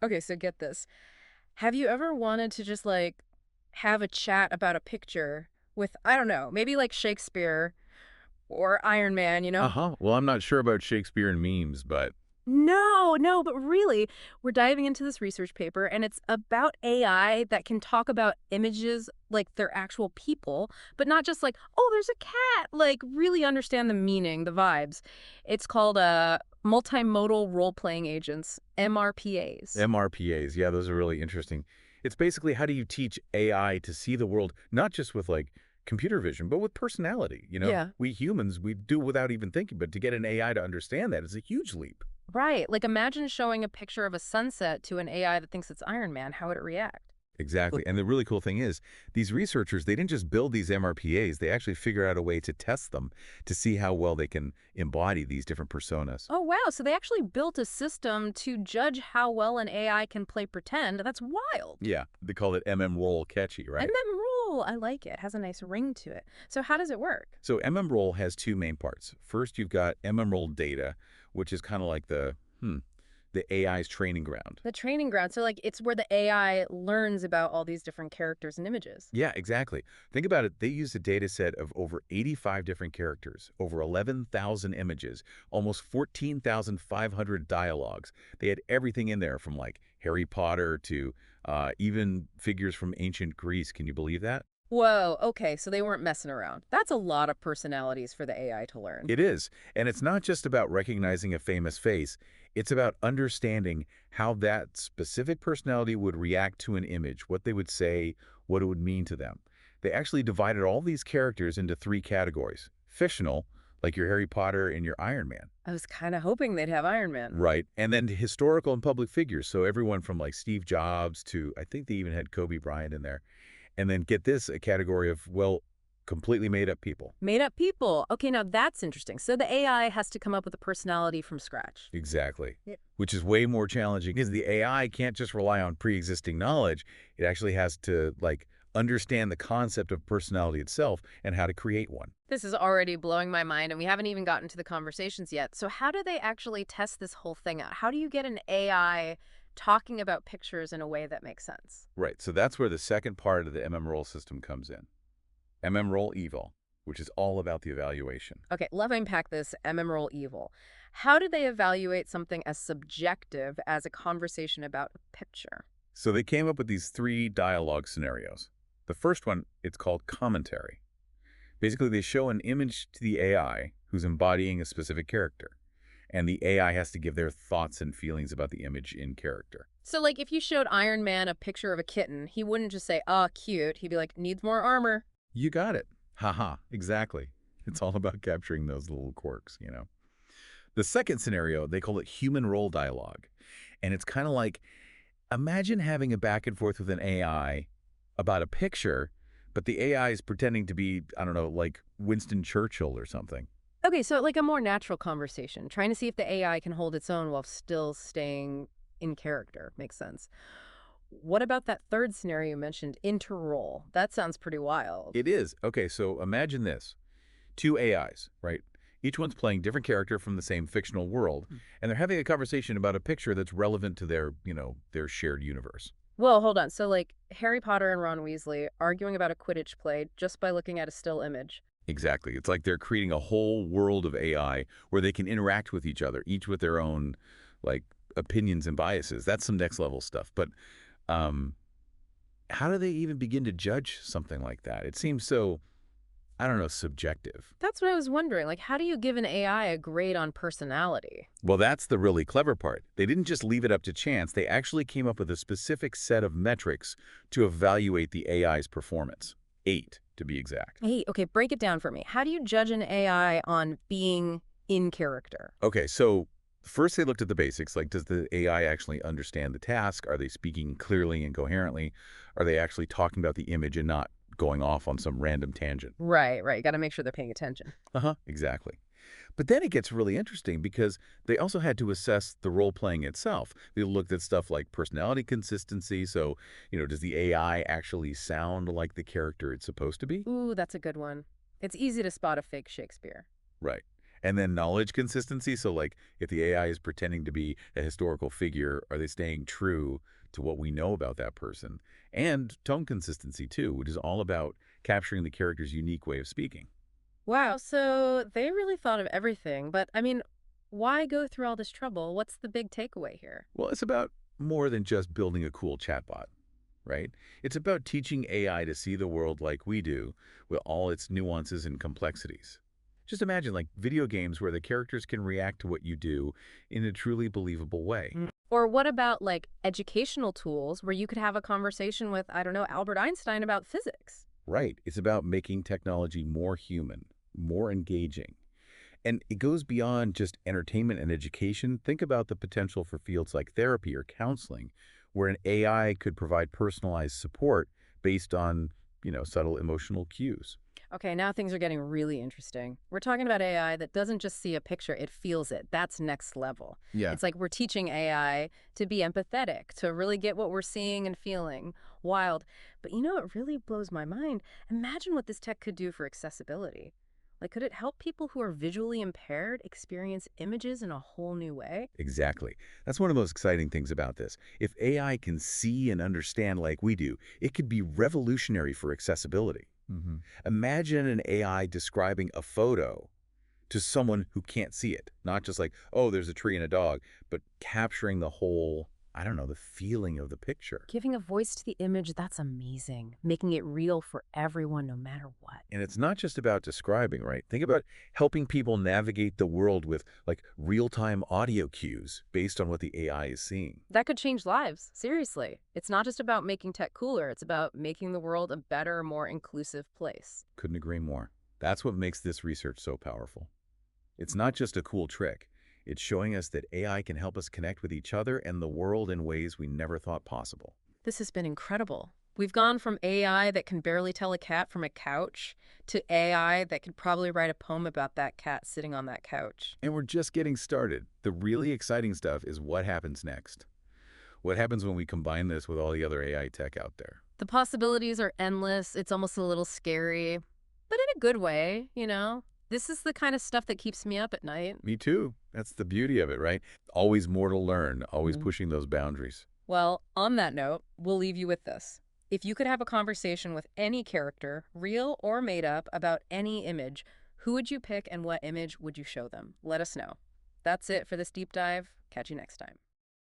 Okay, so get this. Have you ever wanted to just like have a chat about a picture with, I don't know, maybe like Shakespeare or Iron Man, you know? Uh-huh. Well, I'm not sure about Shakespeare and memes, but No, no, but really, we're diving into this research paper and it's about AI that can talk about images like they're actual people, but not just like, oh, there's a cat, like really understand the meaning, the vibes. It's called multimodal role-playing agents, MRPAs. MRPAs, yeah, those are really interesting. It's basically how do you teach AI to see the world not just with like computer vision, but with personality, Yeah. We humans, we do without even thinking, but to get an AI to understand that is a huge leap. Right. Like imagine showing a picture of a sunset to an AI that thinks it's Iron Man. How would it react? Exactly. And the really cool thing is, these researchers, they didn't just build these MRPAs, they actually figure out a way to test them to see how well they can embody these different personas. Oh, wow. So they actually built a system to judge how well an AI can play pretend. That's wild. Yeah, they call it MMRole catchy, And right? then rule. I like it. It has a nice ring to it. So how does it work? So MMRole has two main parts. First, you've got MMRole-Data, which is kind of like the AI's training ground. The training ground. So like it's where the AI learns about all these different characters and images. Yeah, exactly. Think about it. They used a data set of over 85 different characters, over 11,000 images, almost 14,500 dialogues. They had everything in there from like Harry Potter to even figures from ancient Greece. Can you believe that? Whoa. Okay. So they weren't messing around. That's a lot of personalities for the AI to learn. It is. And it's not just about recognizing a famous face. It's about understanding how that specific personality would react to an image, what they would say, what it would mean to them. They actually divided all these characters into three categories. Fictional, like your Harry Potter and your Iron Man, I was kind of hoping they'd have Iron Man. right? And then historical and public figures. So everyone from like Steve Jobs to, I think they even had Kobe Bryant in there. And then get this, a category of, well, completely made up people. Made up people. Okay, now that's interesting. So the AI has to come up with a personality from scratch. Exactly. Yeah. Which is way more challenging because the AI can't just rely on pre-existing knowledge. It actually has to like understand the concept of personality itself and how to create one. This is already blowing my mind, and we haven't even gotten to the conversations yet. So how do they actually test this whole thing out? How do you get an AI talking about pictures in a way that makes sense? Right. So that's where the second part of the MMRole system comes in. MMRole-Eval, which is all about the evaluation. Okay, love unpack this MMRole-Eval. How do they evaluate something as subjective as a conversation about a picture? So they came up with these three dialogue scenarios. The first one, it's called commentary. Basically, they show an image to the AI who's embodying a specific character, and the AI has to give their thoughts and feelings about the image in character. So, like, if you showed Iron Man a picture of a kitten, he wouldn't just say, "Ah, cute." He'd be like, "Needs more armor." You got it. Haha, exactly. It's all about capturing those little quirks. The second scenario, they call it human role dialogue. And it's kind of like, imagine having a back and forth with an AI about a picture, but the AI is pretending to be, I don't know, like Winston Churchill or something. Okay, so like a more natural conversation, trying to see if the AI can hold its own while still staying in character. Makes sense. What about that third scenario you mentioned, interrole? That sounds pretty wild. It is. Okay, so imagine this. Two AIs, right? Each one's playing different character from the same fictional world, Hmm. and they're having a conversation about a picture that's relevant to their shared universe. Well, hold on. So, like, Harry Potter and Ron Weasley arguing about a Quidditch play just by looking at a still image. Exactly. It's like they're creating a whole world of AI where they can interact with each other, each with their own, like, opinions and biases. That's some next level stuff. But um, how do they even begin to judge something like that? It seems so, I don't know, subjective. That's what I was wondering. Like, how do you give an AI a grade on personality? Well, that's the really clever part. They didn't just leave it up to chance. They actually came up with a specific set of metrics to evaluate the AI's performance. 8, to be exact. Hey, okay, break it down for me. How do you judge an AI on being in character? Okay, so first they looked at the basics, like does the AI actually understand the task? Are they speaking clearly and coherently? Are they actually talking about the image and not going off on some random tangent? Right, right. Got to make sure they're paying attention. Uh-huh, exactly. But then it gets really interesting because they also had to assess the role-playing itself. They looked at stuff like personality consistency. So, does the AI actually sound like the character it's supposed to be? Ooh, that's a good one. It's easy to spot a fake Shakespeare. Right. And then knowledge consistency. So like if the AI is pretending to be a historical figure, are they staying true to what we know about that person? And tone consistency too, which is all about capturing the character's unique way of speaking. Wow, so they really thought of everything. But I mean, why go through all this trouble? What's the big takeaway here? Well, it's about more than just building a cool chatbot, right? It's about teaching AI to see the world like we do, with all its nuances and complexities. Just imagine like video games where the characters can react to what you do in a truly believable way. Or what about like educational tools where you could have a conversation with, I don't know, Albert Einstein about physics? Right. It's about making technology more human, more engaging. And it goes beyond just entertainment and education. Think about the potential for fields like therapy or counseling, where an AI could provide personalized support based on, subtle emotional cues. Okay, now things are getting really interesting. We're talking about AI that doesn't just see a picture, it feels it. That's next level. Yeah. It's like we're teaching AI to be empathetic, to really get what we're seeing and feeling. Wild. But it really blows my mind. Imagine what this tech could do for accessibility. Like, could it help people who are visually impaired experience images in a whole new way? Exactly. That's one of the most exciting things about this. If AI can see and understand like we do, it could be revolutionary for accessibility. Imagine an AI describing a photo to someone who can't see it. Not just like, oh, there's a tree and a dog, but capturing the whole, I don't know, the feeling of the picture. Giving a voice to the image, that's amazing. Making it real for everyone, no matter what. And it's not just about describing, right? Think about helping people navigate the world with like real-time audio cues based on what the AI is seeing. That could change lives, seriously. It's not just about making tech cooler, it's about making the world a better, more inclusive place. Couldn't agree more. That's what makes this research so powerful. It's not just a cool trick. It's showing us that AI can help us connect with each other and the world in ways we never thought possible. This has been incredible. We've gone from AI that can barely tell a cat from a couch to AI that could probably write a poem about that cat sitting on that couch. And we're just getting started. The really exciting stuff is what happens next. What happens when we combine this with all the other AI tech out there? The possibilities are endless. It's almost a little scary, but in a good way. This is the kind of stuff that keeps me up at night. Me too. That's the beauty of it, right? Always more to learn, always pushing those boundaries. Well, on that note, we'll leave you with this. If you could have a conversation with any character, real or made up, about any image, who would you pick and what image would you show them? Let us know. That's it for this deep dive. Catch you next time.